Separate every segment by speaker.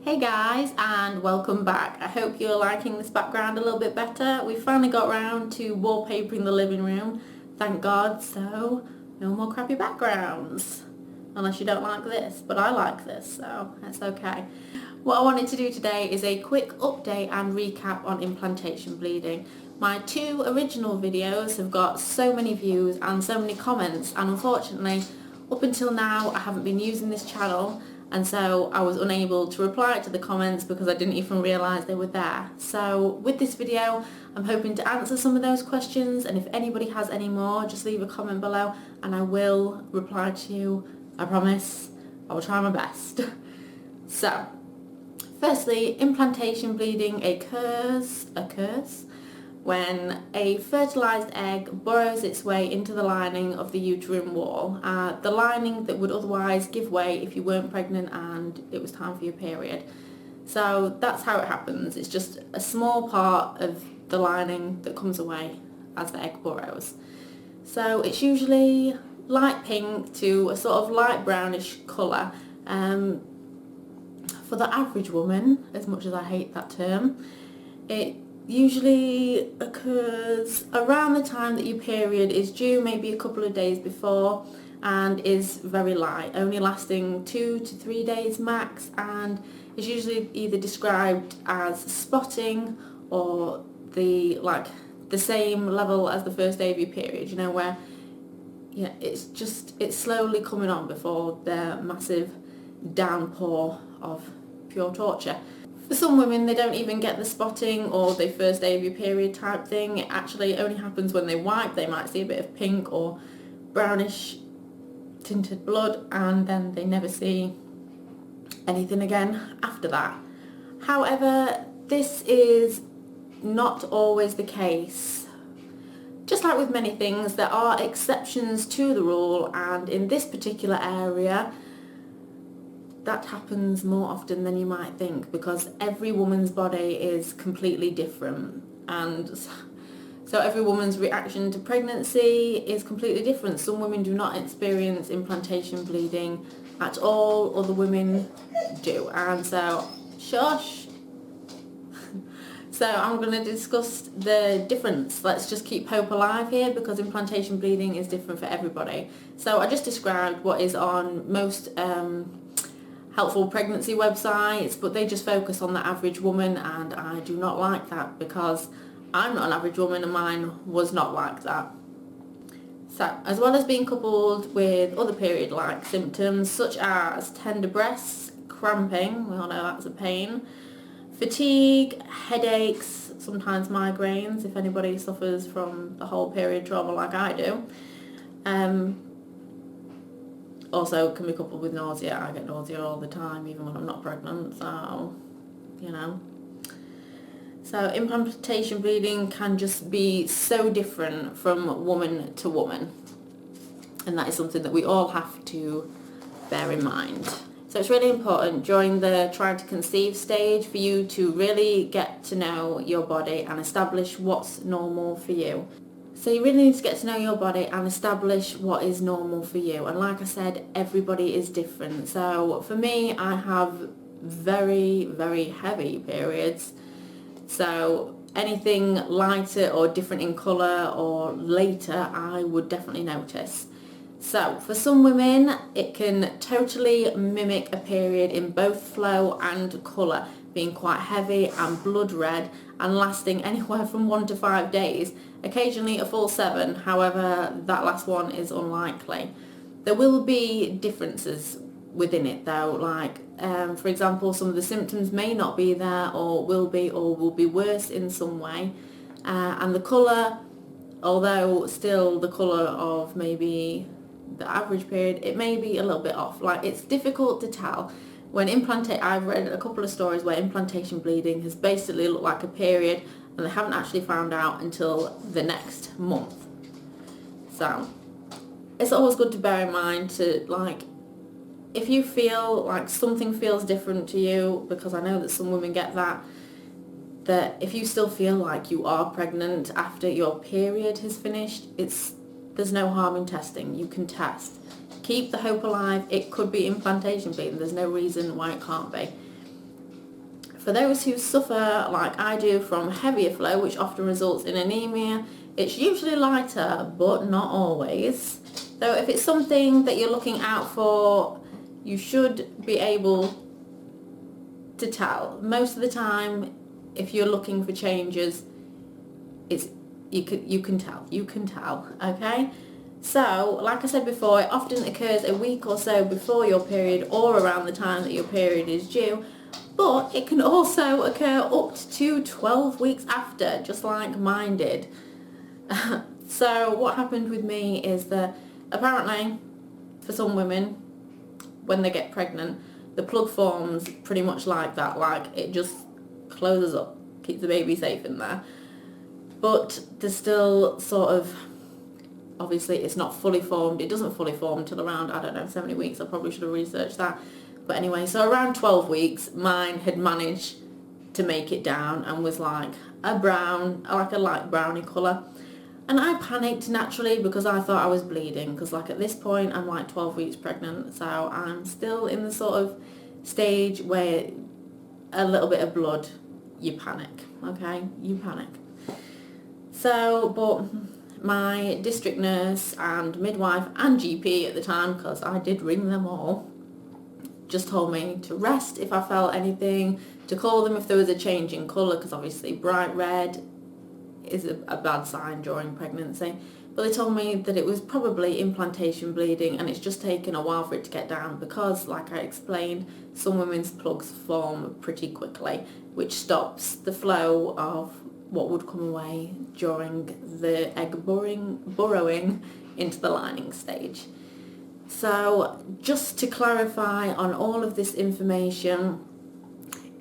Speaker 1: Hey guys, and welcome back. I hope you're liking this background a little bit better. We finally got around to wallpapering the living room, thank God, so no more crappy backgrounds. Unless you don't like this, but I like this, so it's okay. What I wanted to do today is a quick update and recap on implantation bleeding. My two original videos have got so many views and so many comments, and unfortunately up until now I haven't been using this channel, and so I was unable to reply to the comments because I didn't even realise they were there. So with this video I'm hoping to answer some of those questions, and if anybody has any more just leave a comment below and I will reply to you. I promise. I will try my best. So firstly, implantation bleeding occurs when a fertilised egg burrows its way into the lining of the uterine wall, the lining that would otherwise give way if you weren't pregnant and it was time for your period. So that's how it happens. It's just a small part of the lining that comes away as the egg burrows. So it's usually light pink to a sort of light brownish colour. For the average woman, as much as I hate that term, it usually occurs around the time that your period is due, maybe a couple of days before, and is very light, only lasting 2 to 3 days max, and is usually either described as spotting or the same level as the first day of your period, you know, where it's slowly coming on before the massive downpour of pure torture. For some women, they don't even get the spotting or the first day of your period type thing. It actually only happens when they wipe. They might see a bit of pink or brownish tinted blood, and then they never see anything again after that. However, this is not always the case. Just like with many things, there are exceptions to the rule, and in this particular area that happens more often than you might think, because every woman's body is completely different, and so every woman's reaction to pregnancy is completely different. Some women do not experience implantation bleeding at all, other women do, and so shush. So I'm going to discuss the difference. Let's just keep hope alive here, because implantation bleeding is different for everybody. So I just described what is on most helpful pregnancy websites, but they just focus on the average woman, and I do not like that, because I'm not an average woman and mine was not like that. So, as well as being coupled with other period-like symptoms such as tender breasts, cramping, we all know that's a pain, fatigue, headaches, sometimes migraines if anybody suffers from the whole period trauma like I do. Also can be coupled with nausea. I get nausea all the time even when I'm not pregnant, so you know. So implantation bleeding can just be so different from woman to woman, and that is something that we all have to bear in mind. So it's really important during the trying to conceive stage for you to really get to know your body and establish what's normal for you. So you really need to get to know your body and establish what is normal for you. And like I said, everybody is different. So for me, I have very, very heavy periods. So anything lighter or different in colour or later, I would definitely notice. So for some women, it can totally mimic a period in both flow and colour, being quite heavy and blood red and lasting anywhere from 1 to 5 days, occasionally a full 7, however that last one is unlikely. There will be differences within it though, like for example, some of the symptoms may not be there or will be worse in some way, and the colour, although still the colour of maybe the average period, it may be a little bit off. Like, it's difficult to tell. When I've read a couple of stories where implantation bleeding has basically looked like a period and they haven't actually found out until the next month. So it's always good to bear in mind to, like, if you feel like something feels different to you, because I know that some women get that if you still feel like you are pregnant after your period has finished, there's no harm in testing. You can test. Keep the hope alive. It could be implantation bleeding. There's no reason why it can't be. For those who suffer like I do from heavier flow, which often results in anemia, it's usually lighter, but not always. So if it's something that you're looking out for, you should be able to tell. Most of the time, if you're looking for changes, you can tell, okay? So, like I said before, it often occurs a week or so before your period or around the time that your period is due, but it can also occur up to 12 weeks after, just like mine did. So what happened with me is that apparently for some women, when they get pregnant, the plug forms pretty much like that, like it just closes up, keeps the baby safe in there. But there's still sort of, obviously it's not fully formed, it doesn't fully form till around, I don't know, 70 weeks, I probably should have researched that. But anyway, so around 12 weeks, mine had managed to make it down and was like a brown, like a light browny colour. And I panicked naturally because I thought I was bleeding, because like at this point I'm like 12 weeks pregnant, so I'm still in the sort of stage where a little bit of blood, you panic, okay? You panic. So, but my district nurse and midwife and GP at the time, because I did ring them all, just told me to rest if I felt anything, to call them if there was a change in colour, because obviously bright red is a bad sign during pregnancy. But they told me that it was probably implantation bleeding, and it's just taken a while for it to get down because, like I explained, some women's plugs form pretty quickly, which stops the flow of what would come away during the egg burrowing into the lining stage. So just to clarify on all of this information,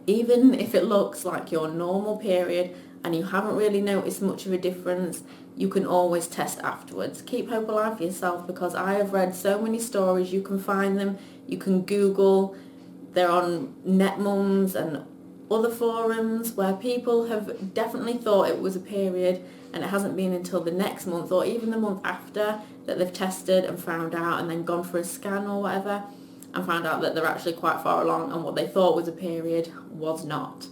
Speaker 1: even if it looks like your normal period and you haven't really noticed much of a difference, you can always test afterwards. Keep hope alive for yourself, because I have read so many stories. You can find them, you can Google, they're on NetMums and other forums where people have definitely thought it was a period, and it hasn't been until the next month or even the month after that they've tested and found out, and then gone for a scan or whatever and found out that they're actually quite far along and what they thought was a period was not.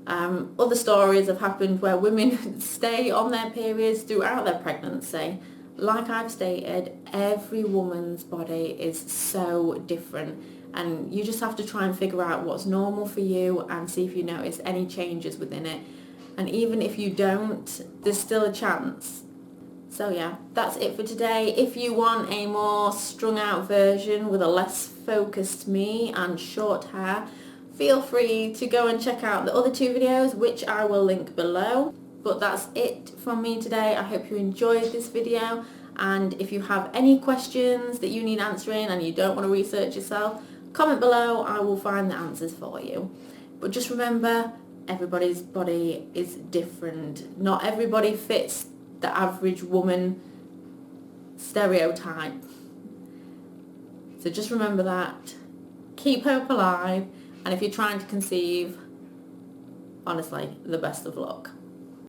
Speaker 1: Other stories have happened where women stay on their periods throughout their pregnancy. Like I've stated, every woman's body is so different, and you just have to try and figure out what's normal for you and see if you notice any changes within it. And even if you don't, there's still a chance. So yeah, that's it for today. If you want a more strung out version with a less focused me and short hair, feel free to go and check out the other two videos, which I will link below. But that's it from me today. I hope you enjoyed this video, and if you have any questions that you need answering and you don't want to research yourself, comment below, I will find the answers for you. But just remember, everybody's body is different. Not everybody fits the average woman stereotype. So just remember that. Keep hope alive, and if you're trying to conceive, honestly, the best of luck.